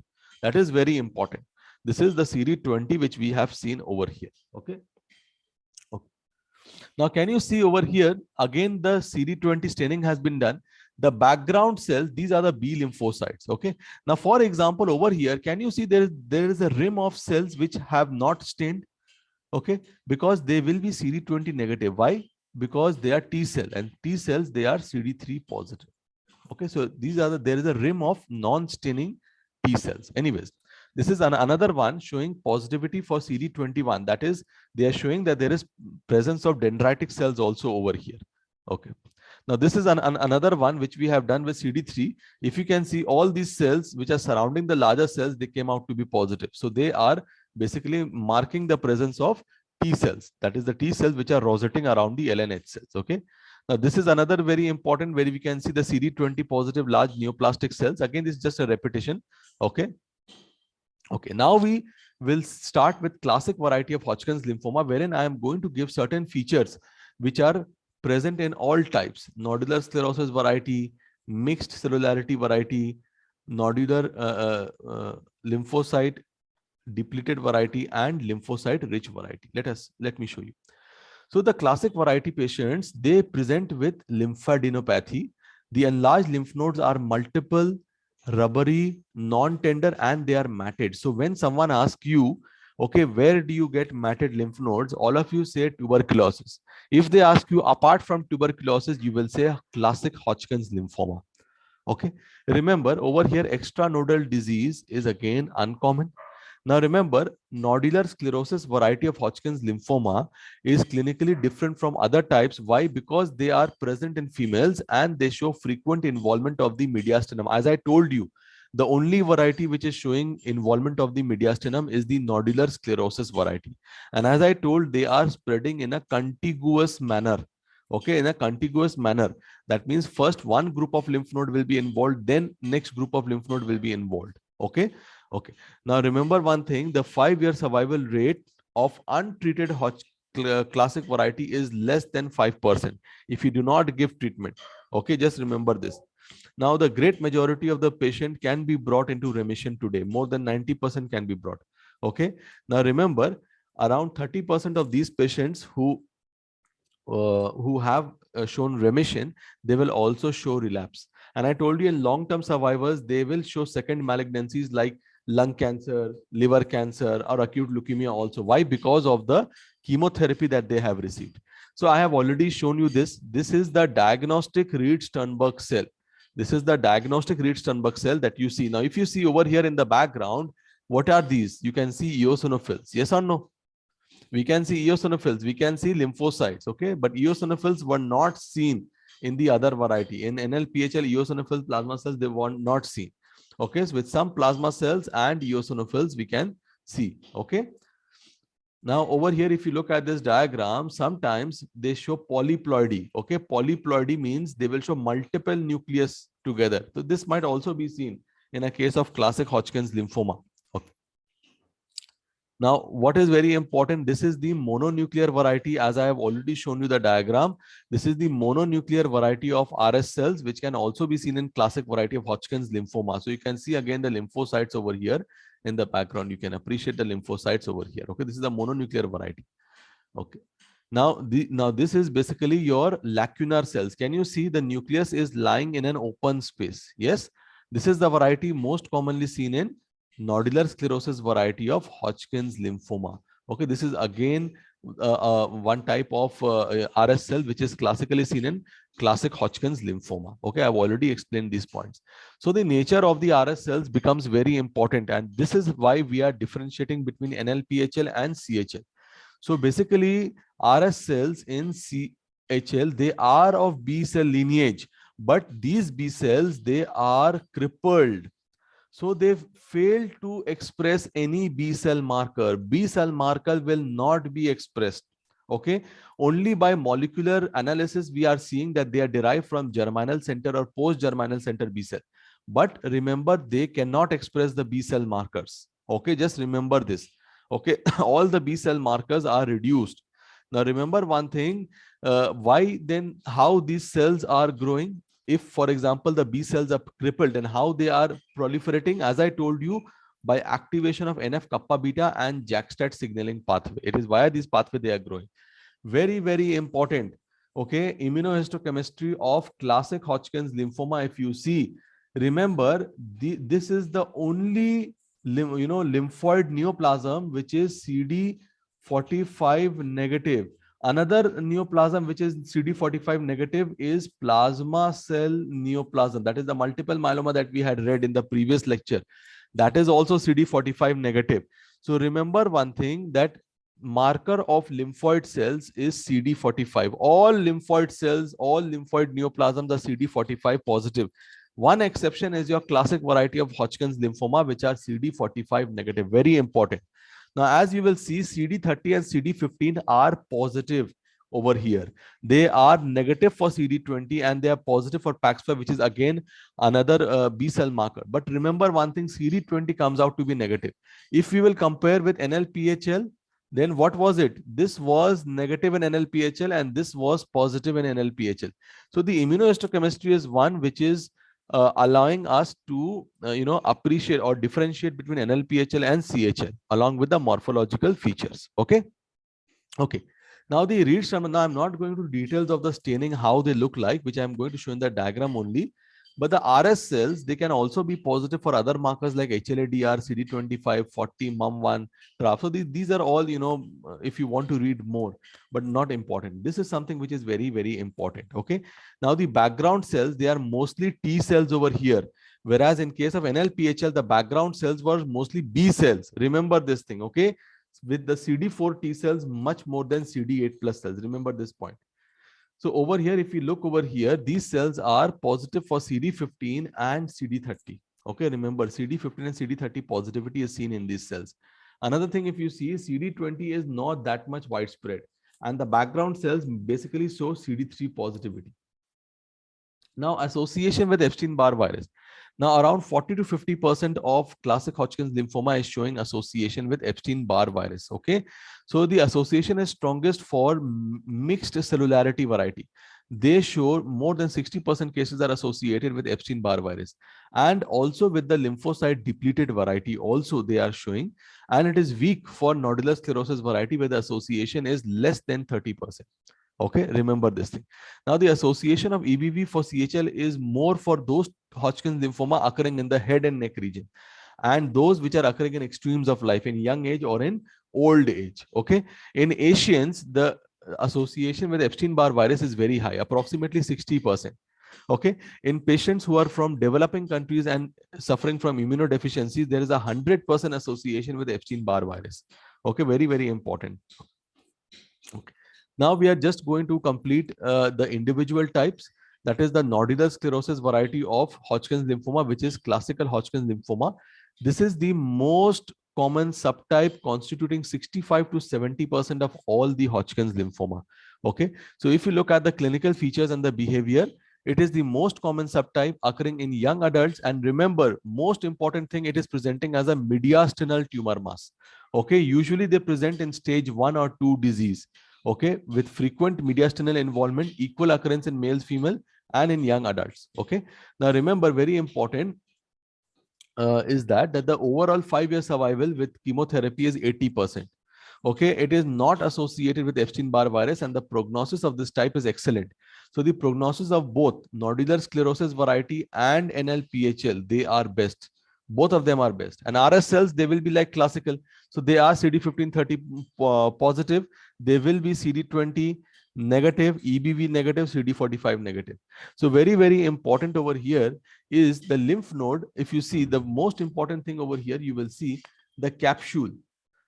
That is very important. This is the CD20 which we have seen over here. Okay. Okay. Now, can you see over here, again, the CD20 staining has been done. The background cells, these are the B lymphocytes. Okay. Now, for example, over here, can you see there is a rim of cells which have not stained? Okay. Because they will be CD20 negative. Why? Because they are T cell, and T cells, they are CD3 positive. Okay. So these are there is a rim of non-staining T cells. Anyways, this is another one showing positivity for CD21. That is, they are showing that there is presence of dendritic cells also over here. Okay. Now, this is another one which we have done with CD3. If you can see, all these cells which are surrounding the larger cells, they came out to be positive. So they are basically marking the presence of T cells. That is the T cells which are rosetting around the LNH cells. Okay. Now, this is another very important where we can see the CD20 positive large neoplastic cells. Again, this is just a repetition. Okay. Okay, now we will start with classic variety of Hodgkin's lymphoma, wherein I am going to give certain features which are present in all types: nodular sclerosis variety, mixed cellularity variety, nodular lymphocyte depleted variety, and lymphocyte rich variety. Let me show you. So the classic variety patients, they present with lymphadenopathy. The enlarged lymph nodes are multiple, rubbery, non-tender, and they are matted. So when someone asks you, okay, where do you get matted lymph nodes? All of you say tuberculosis. If they ask you apart from tuberculosis, you will say classic Hodgkin's lymphoma. Okay. Remember, over here, extranodal disease is again uncommon. Now remember, nodular sclerosis variety of Hodgkin's lymphoma is clinically different from other types. Why? Because they are present in females and they show frequent involvement of the mediastinum. As I told you, the only variety which is showing involvement of the mediastinum is the nodular sclerosis variety. And as I told, they are spreading in a contiguous manner. Okay, in a contiguous manner. That means first one group of lymph node will be involved, then next group of lymph node will be involved. Okay. Okay. Now remember one thing, the 5-year survival rate of untreated classic variety is less than 5% if you do not give treatment. Okay, just remember this. Now the great majority of the patient can be brought into remission today. More than 90% can be brought. Okay. Now remember, around 30% of these patients who have shown remission, they will also show relapse. And I told you, in long-term survivors, they will show second malignancies like lung cancer, liver cancer, or acute leukemia also. Why? Because of the chemotherapy that they have received. So I have already shown you this. This is the diagnostic REED-STERNBERG cell. This is the diagnostic REED-STERNBERG cell that you see. Now, if you see over here in the background, what are these? You can see eosinophils. Yes or no? We can see eosinophils. We can see lymphocytes. Okay. But eosinophils were not seen in the other variety. In NLPHL, eosinophil plasma cells, they were not seen. Okay, so with some plasma cells and eosinophils we can see. Okay. Now over here, if you look at this diagram, sometimes they show polyploidy. Okay, polyploidy means they will show multiple nucleus together. So this might also be seen in a case of classic Hodgkin's lymphoma. Okay. Now, what is very important, this is the mononuclear variety. As I have already shown you the diagram, this is the mononuclear variety of RS cells, which can also be seen in classic variety of Hodgkin's lymphoma. So you can see again the lymphocytes over here in the background. You can appreciate the lymphocytes over here. Okay, this is the mononuclear variety. Okay. Now this is basically your lacunar cells. Can you see the nucleus is lying in an open space? Yes. This is the variety most commonly seen in nodular sclerosis variety of Hodgkin's lymphoma. Okay, this is again one type of RS cell which is classically seen in classic Hodgkin's lymphoma. Okay, I've already explained these points. So the nature of the RS cells becomes very important, and this is why we are differentiating between NLPHL and CHL. So basically, RS cells in CHL, they are of B cell lineage, but these B cells, they are crippled. So they've failed to express any B cell marker. B cell marker will not be expressed. Okay, only by molecular analysis we are seeing that they are derived from germinal center or post germinal center B cell. But remember, they cannot express the B cell markers. Okay, just remember this. Okay, all the B cell markers are reduced. Now remember one thing, why then, how these cells are growing? If, for example, the B cells are crippled, and how they are proliferating, as I told you, by activation of NF-kappa beta and JAK-STAT signaling pathway. It is via this pathway they are growing. Very, very important. Okay, immunohistochemistry of classic Hodgkin's lymphoma. If you see, remember, this is the only lymphoid neoplasm which is CD45 negative. Another neoplasm which is CD45 negative is plasma cell neoplasm. That is the multiple myeloma that we had read in the previous lecture. That is also CD45 negative. So remember one thing, that marker of lymphoid cells is CD45. All lymphoid cells, all lymphoid neoplasms are CD45 positive. One exception is your classic variety of Hodgkin's lymphoma, which are CD45 negative. Very important. Now, as you will see, CD30 and CD15 are positive over here. They are negative for CD20 and they are positive for PAX5, which is again another B cell marker. But remember one thing, CD20 comes out to be negative. If we will compare with NLPHL, then what was it? This was negative in NLPHL and this was positive in NLPHL. So the immunohistochemistry is one which is allowing us to appreciate or differentiate between NLPHL and CHL along with the morphological features. Okay. Now the REED-STERNBERG, now I'm not going to details of the staining, how they look like, which I'm going to show in the diagram only. But the RS cells, they can also be positive for other markers like HLA-DR, CD25, 40, MUM1, TRAF. So these are all, if you want to read more, but not important. This is something which is very, very important. Okay. Now the background cells, they are mostly T cells over here. Whereas in case of NLPHL, the background cells were mostly B cells. Remember this thing. Okay. With the CD4 T cells much more than CD8 plus cells. Remember this point. So over here, if you look over here, these cells are positive for CD15 and CD30. Okay, remember CD15 and CD30 positivity is seen in these cells. Another thing, if you see, CD20 is not that much widespread, and the background cells basically show CD3 positivity. Now, association with Epstein-Barr virus. Now, around 40 to 50% of classic Hodgkin's lymphoma is showing association with Epstein-Barr virus. Okay, so the association is strongest for mixed cellularity variety. They show more than 60% cases are associated with Epstein-Barr virus, and also with the lymphocyte depleted variety also they are showing, and it is weak for nodular sclerosis variety where the association is less than 30%. Okay, remember this thing. Now, the association of EBV for CHL is more for those Hodgkin's lymphoma occurring in the head and neck region, and those which are occurring in extremes of life, in young age or in old age. Okay, in Asians, the association with Epstein-Barr virus is very high, approximately 60%. Okay, in patients who are from developing countries and suffering from immunodeficiencies, there is 100% association with Epstein-Barr virus. Okay, very, very important. Okay. Now we are just going to complete the individual types. That is the nodular sclerosis variety of Hodgkin's lymphoma, which is classical Hodgkin's lymphoma. This is the most common subtype constituting 65 to 70% of all the Hodgkin's lymphoma. Okay, so if you look at the clinical features and the behavior, it is the most common subtype occurring in young adults. And remember, most important thing, it is presenting as a mediastinal tumor mass. Okay, usually they present in stage 1 or 2 disease. Okay, with frequent mediastinal involvement, equal occurrence in males, female, and in young adults. Okay, now remember, very important is that the overall 5-year survival with chemotherapy is 80%. Okay, it is not associated with Epstein-Barr virus, and the prognosis of this type is excellent. So the prognosis of both nodular sclerosis variety and NLPHL, they are best. Both of them are best. And RS cells, they will be like classical. So they are CD1530 positive. They will be CD20 negative, EBV negative, CD45 negative. So very, very important over here is the lymph node. If you see, the most important thing over here, you will see the capsule.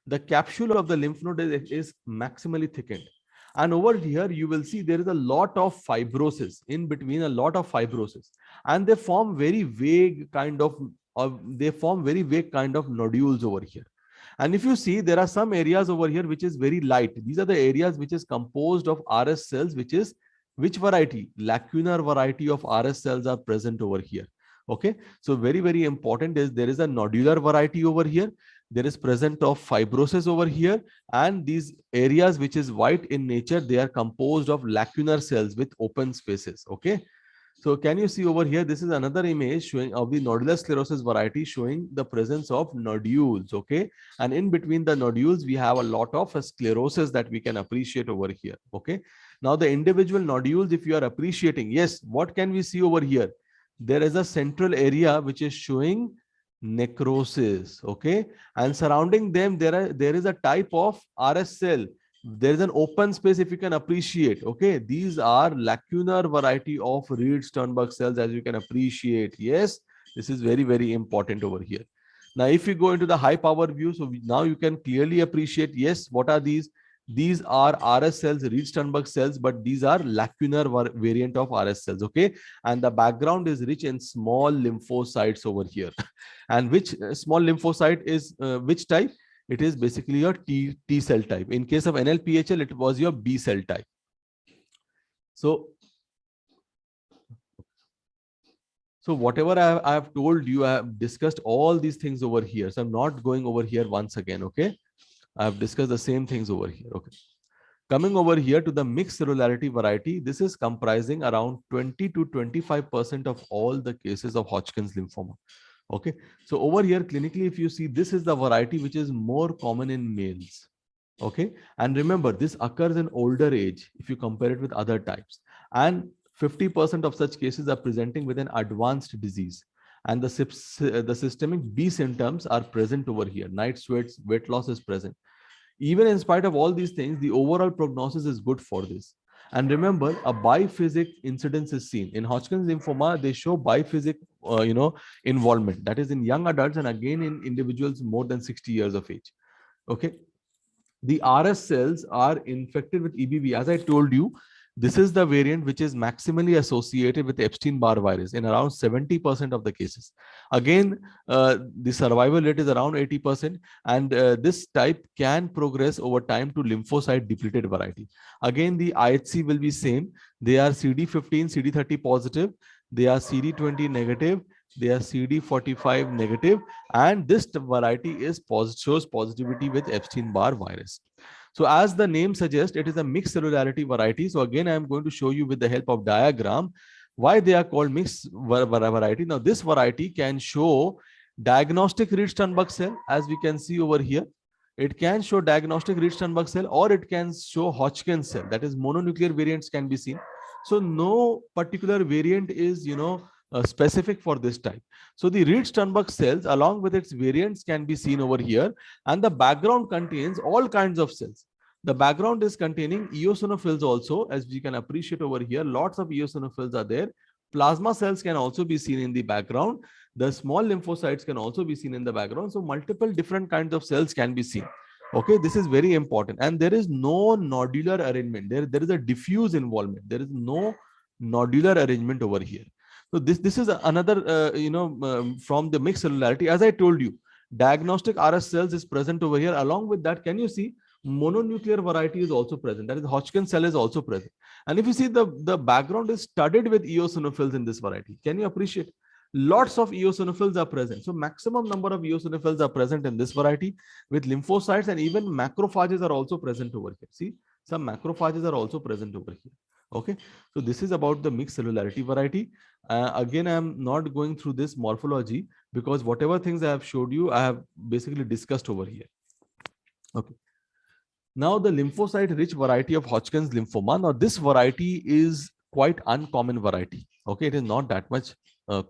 The capsule of the lymph node is maximally thickened. And over here, you will see there is a lot of fibrosis in between, a lot of fibrosis. And they form very vague kind of nodules over here. And if you see, there are some areas over here which is very light. These are the areas which is composed of RS cells, which variety? Lacunar variety of RS cells are present over here. Okay, so very, very important is there is a nodular variety over here. There is present of fibrosis over here, and these areas which is white in nature, they are composed of lacunar cells with open spaces. Okay, so can you see over here, this is another image showing of the nodular sclerosis variety, showing the presence of nodules. Okay, and in between the nodules we have a lot of sclerosis that we can appreciate over here. Okay, now the individual nodules, if you are appreciating, yes, what can we see over here? There is a central area which is showing necrosis. Okay, and surrounding them there is a type of RS cell. There is an open space, if you can appreciate. Okay, these are lacunar variety of REED-STERNBERG cells, as you can appreciate. Yes, this is very, very important over here. Now if you go into the high power view, so now you can clearly appreciate, yes, what are these? These are RS cells, REED-STERNBERG cells, but these are lacunar variant of RS cells. Okay, and the background is rich in small lymphocytes over here. And which small lymphocyte is which type? It is basically your T cell type. In case of NLPHL, it was your B cell type. So whatever I have told you, I have discussed all these things over here. So I'm not going over here once again. Okay, I have discussed the same things over here. Okay, coming over here to the mixed cellularity variety, this is comprising around 20 to 25% of all the cases of Hodgkin's lymphoma. Okay, so over here clinically, if you see, this is the variety which is more common in males. Okay, and remember, this occurs in older age if you compare it with other types, and 50% of such cases are presenting with an advanced disease. And the systemic B symptoms are present over here. Night sweats, weight loss is present. Even in spite of all these things, the overall prognosis is good for this. And remember, a biphasic incidence is seen. In Hodgkin's lymphoma, they show biphasic involvement. That is in young adults and again in individuals more than 60 years of age. Okay. The RS cells are infected with EBV. As I told you, this is the variant which is maximally associated with Epstein-Barr virus in around 70% of the cases. Again, the survival rate is around 80%, and this type can progress over time to lymphocyte depleted variety. Again, the IHC will be same. They are CD15, CD30 positive. They are CD20 negative. They are CD45 negative, and this variety is shows positivity with Epstein-Barr virus. So as the name suggests, it is a mixed cellularity variety. So again, I am going to show you with the help of diagram why they are called mixed variety. Now this variety can show diagnostic REED-STERNBERG cell, as we can see over here. It can show diagnostic REED-STERNBERG cell, or it can show Hodgkin's cell. That is, mononuclear variants can be seen. So no particular variant is, specific for this type. So the REED-STERNBERG cells along with its variants can be seen over here, and the background contains all kinds of cells. The background is containing eosinophils also, as we can appreciate over here. Lots of eosinophils are there. Plasma cells can also be seen in the background. The small lymphocytes can also be seen in the background. So multiple different kinds of cells can be seen. Okay, this is very important. And there is no nodular arrangement. There is a diffuse involvement. There is no nodular arrangement over here. So this is another from the mixed cellularity. As I told you, Diagnostic RS cells is present over here. Along with that, can you see mononuclear variety is also present? That is, Hodgkin cell is also present. And if you see the background is studded with eosinophils in this variety. Can you appreciate? Lots of eosinophils are present. So maximum number of eosinophils are present in this variety with lymphocytes, and even macrophages are also present over here. See, some macrophages are also present over here. Okay, so this is about the mixed cellularity variety. Again, I am not going through this morphology because whatever things I have showed you, I have basically discussed over here. Okay. Now the lymphocyte rich variety of Hodgkin's lymphoma. Now this variety is quite uncommon variety. Okay, it is not that much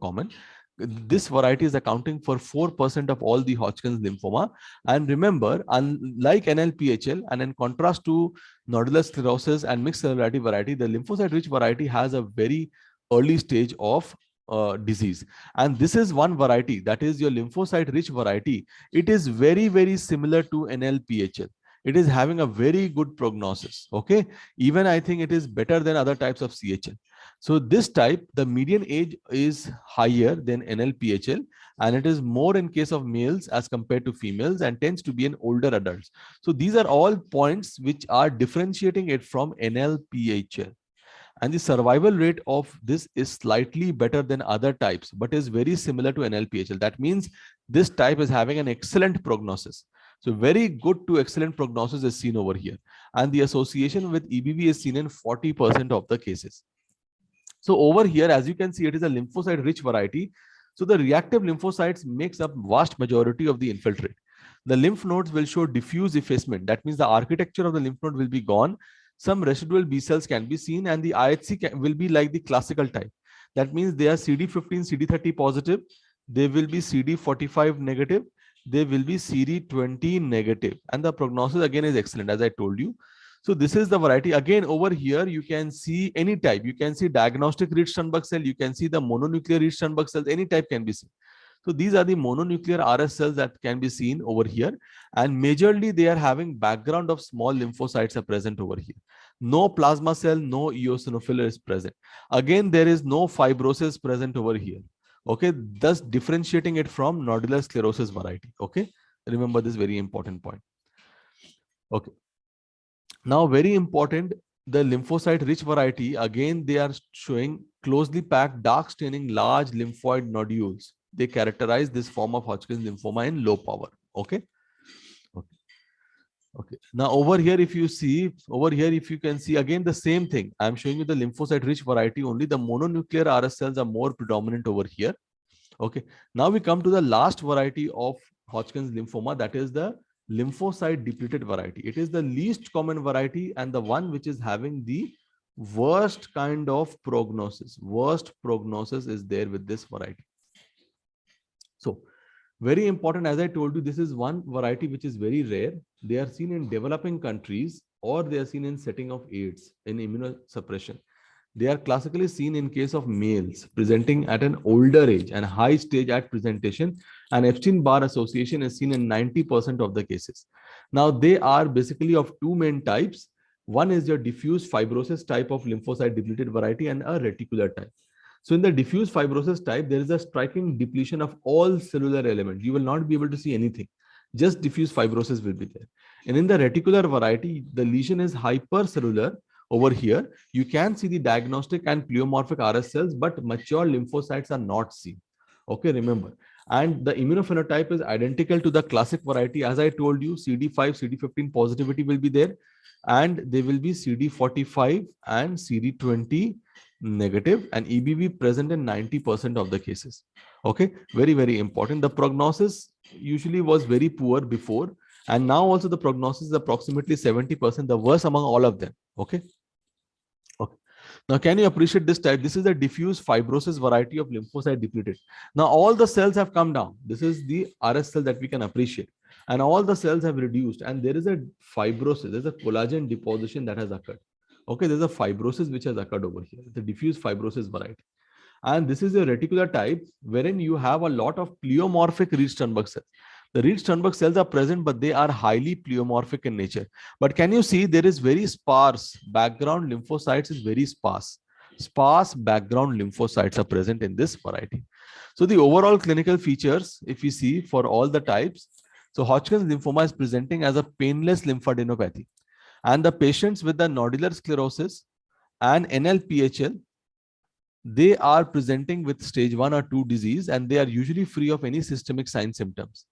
common. This variety is accounting for 4% of all the Hodgkin's lymphoma. And remember, unlike NLPHL, and in contrast to nodular sclerosis and mixed cellularity variety, the lymphocyte rich variety has a very early stage of disease. And this is one variety, that is your lymphocyte rich variety. It is very, very similar to NLPHL. It is having a very good prognosis. Okay, even I think it is better than other types of CHL. So this type, the median age is higher than NLPHL, and it is more in case of males as compared to females, and tends to be in older adults. So these are all points which are differentiating it from NLPHL. And the survival rate of this is slightly better than other types, but is very similar to NLPHL. That means this type is having an excellent prognosis. So very good to excellent prognosis is seen over here. And the association with EBV is seen in 40% of the cases. So over here, as you can see, it is a lymphocyte rich variety. So the reactive lymphocytes makes up vast majority of the infiltrate. The lymph nodes will show diffuse effacement. That means the architecture of the lymph node will be gone. Some residual B cells can be seen, and the IHC will be like the classical type. That means they are CD15, CD30 positive. They will be CD45 negative. They will be CD20 negative. And the prognosis again is excellent, as I told you. So this is the variety. Again, over here, you can see any type. You can see diagnostic REED-STERNBERG cell. You can see the mononuclear REED-STERNBERG cells. Any type can be seen. So these are the mononuclear RS cells that can be seen over here. And majorly, they are having background of small lymphocytes are present over here. No plasma cell, no eosinophil is present. Again, there is no fibrosis present over here. Okay, thus differentiating it from nodular sclerosis variety. Okay, remember this very important point. Okay. Now, very important, the lymphocyte rich variety, again, they are showing closely packed, dark staining, large lymphoid nodules. They characterize this form of Hodgkin's lymphoma in low power. Okay. Okay. Okay. Now, over here, if you see, over here, if you can see, again, the same thing. I'm showing you the lymphocyte rich variety, only the mononuclear RS cells are more predominant over here. Okay. Now we come to the last variety of Hodgkin's lymphoma, that is the lymphocyte depleted variety. It is the least common variety and the one which is having the worst kind of prognosis. Worst prognosis is there with this variety. So very important, as I told you, this is one variety which is very rare. They are seen in developing countries, or they are seen in setting of AIDS, in immunosuppression. They are classically seen in case of males presenting at an older age and high stage at presentation, and Epstein-Barr association is seen in 90% of the cases. Now, they are basically of two main types. One is your diffuse fibrosis type of lymphocyte depleted variety, and a reticular type. So in the diffuse fibrosis type, there is a striking depletion of all cellular elements. You will not be able to see anything. Just diffuse fibrosis will be there. And in the reticular variety, the lesion is hypercellular. Over here, you can see the diagnostic and pleomorphic RS cells, but mature lymphocytes are not seen. Okay, remember. And the immunophenotype is identical to the classic variety. As I told you, CD5, CD15 positivity will be there, and they will be CD45 and CD20 negative, and EBV present in 90% of the cases. Okay, very, very important. The prognosis usually was very poor before, and now also the prognosis is approximately 70%, the worst among all of them. Okay. Okay. Now, can you appreciate this type? This is a diffuse fibrosis variety of lymphocyte depleted. Now, all the cells have come down. This is the RS cell that we can appreciate. And all the cells have reduced. And there is a fibrosis. There's a collagen deposition that has occurred. Okay, there's a fibrosis which has occurred over here. The diffuse fibrosis variety. And this is a reticular type wherein you have a lot of pleomorphic REED-STERNBERG cells. The REED-STERNBERG cells are present, but they are highly pleomorphic in nature. But can you see there is very sparse background lymphocytes is very sparse. Sparse background lymphocytes are present in this variety. So the overall clinical features, if we see for all the types, so Hodgkin's lymphoma is presenting as a painless lymphadenopathy. And the patients with the nodular sclerosis and NLPHL, they are presenting with stage 1 or 2 disease, and they are usually free of any systemic sign symptoms.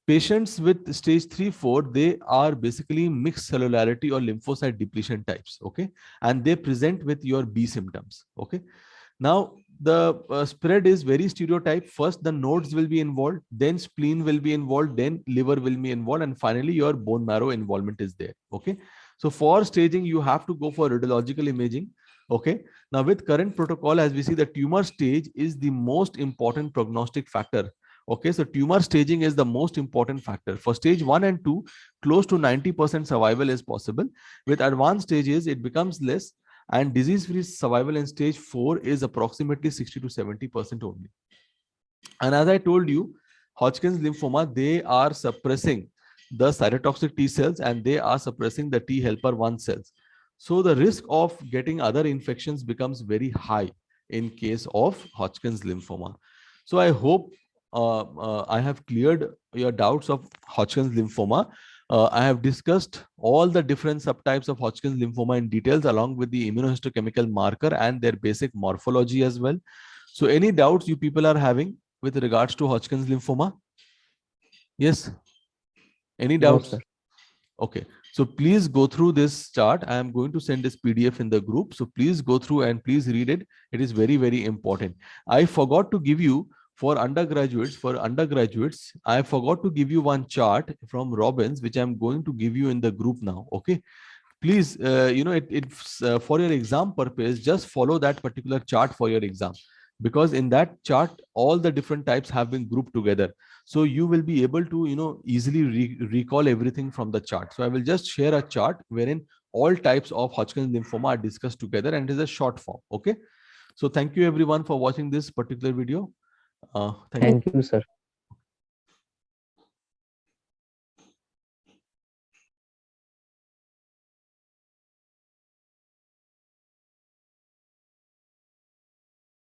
Patients with stage 3-4, they are basically mixed cellularity or lymphocyte depletion types, okay, and they present with your B symptoms, okay. Now the spread is very stereotyped. First the nodes will be involved, then spleen will be involved, then liver will be involved, and finally your bone marrow involvement is there, okay. So for staging you have to go for radiological imaging, okay. Now with current protocol, as we see, the tumor stage is the most important prognostic factor. Okay, so tumor staging is the most important factor. For stage 1 and 2, close to 90% survival is possible. With advanced stages, it becomes less, and disease-free survival in stage 4 is approximately 60 to 70% only. And as I told you, Hodgkin's lymphoma, they are suppressing the cytotoxic T cells, and they are suppressing the T helper 1 cells. So the risk of getting other infections becomes very high in case of Hodgkin's lymphoma. So I hope I have cleared your doubts of Hodgkin's lymphoma. I have discussed all the different subtypes of Hodgkin's lymphoma in details, along with the immunohistochemical marker and their basic morphology as well. So any doubts you people are having with regards to Hodgkin's lymphoma? Yes. Any doubts? No, sir. Okay. So please go through this chart. I am going to send this PDF in the group. So please go through and please read it. It is very, very important. I forgot to give you for undergraduates, I forgot to give you one chart from Robbins, which I'm going to give you in the group now. Okay. Please, it's for your exam purpose, just follow that particular chart for your exam, because in that chart all the different types have been grouped together, so you will be able to easily recall everything from the chart. So I will just share a chart wherein all types of Hodgkin's lymphoma are discussed together, and it is a short form. Okay, so thank you everyone for watching this particular video. Thank you. Thank you, sir.